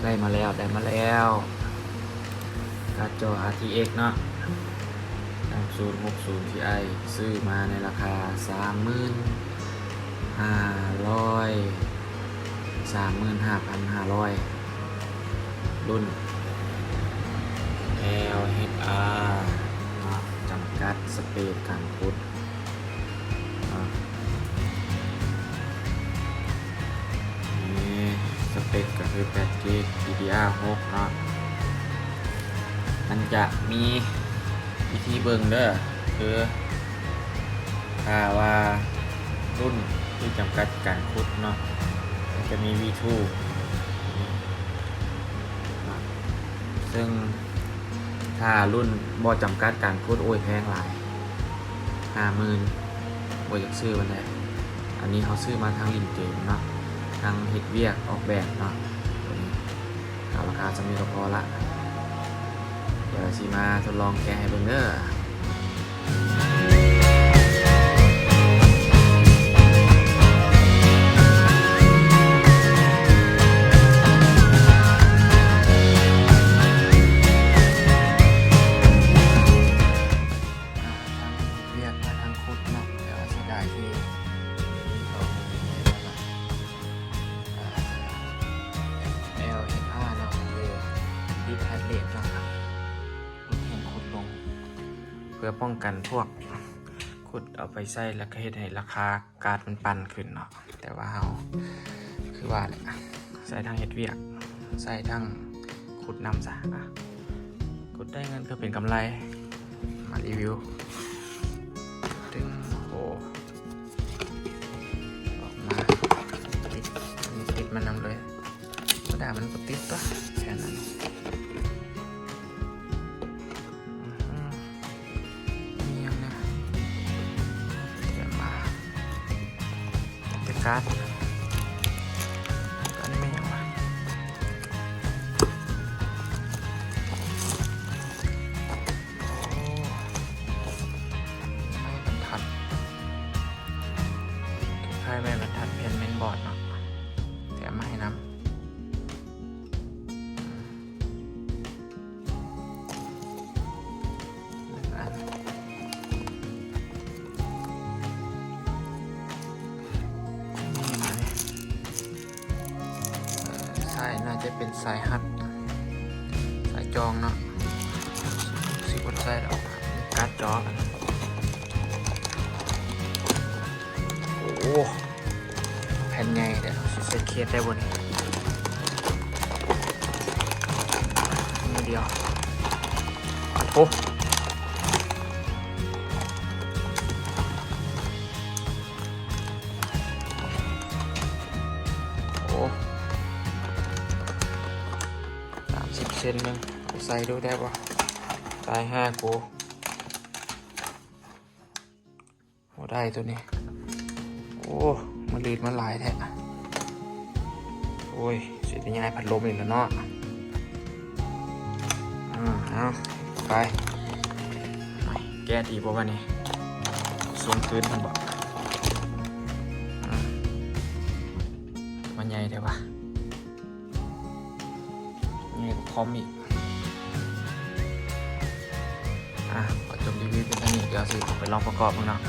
ได้มาแล้วการ์ดจอ RTX เนาะ3060 Ti ซื้อมาในราคา 35,500 รุ่น LHR จำกัดสเปซการขุดนี่สเปคก็คือ8 g b DDR6 เนาะมันจะมีวิธีเบิ่งเด้อคือถ้าว่ารุ่นที่จำกัดการขุดเนาะมันจะมี V2 ซึ่งถ้ารุ่นบ่จำกัดการขุดโอ้ยแพงหลาย 50,000บ่อยากซื้อมันได้อันนี้เขาซื้อมาทางลินเกมเนาะทางเฮ็ดเวียกออกแบบเนาะตัวนี้ราคาจะมีก็พอละเดี๋ยวสิมาทดลองแกะให้เบิ่งเด้อเรียกมาทางคุดเนาะเดี๋ยวเสียดายที่เราไม่ได้มา LHR เนาะคือดิสแพดเลทเนาะครับลดแห่งคุดลงเพื่อป้องกันพวกคุดเอาไปใส่แล้วก็เฮ็ดให้ราคาการ์ดมันปั่นขึ้นเนาะแต่ว่าเราคือว่าแหละใส่ทางเฮ็ดเวียกใส่ทางคุดนำซะคุดได้เงินก็เป็นกำไรมารีวิวถึงโอ้ออกมาติดมันนำเลยกระดาษมันก็ติดปะแค่นั้นมีอย่างนะเดี๋ยวมาการ์ดอันนี้ไม่ยังวะไม่บรรทัดเพนเมนบอร์ดเนาะแถมมาให้น้ำอันนี่มาเนี่ยสายน่าจะเป็นสายฮัดสายจองเนาะสิบวัตต์สายแล้วการ์ดจอกันโอ้แผ่นใหญ่เดี๋ยวเซ็ตเคสได้บนนี้มือเดียวโอ้โห30 เซนนึงใส่ดูได้ปะตาย5กูโอ้ได้ตัวนี้โอ้มันลีดมันหลายแท้โอ้ยเสียดายพัดลมอีกแล้วเนาะเอาไปแก้ดีป่ะวะนี่สูงขึ้นมันบอกมันใหญ่ได้ปะใหญ่กว่าคอมอีกขอจบรีวิวเป็นเท่านี้เดี๋ยวสิผมไปลองประกอบมั้งเนาะ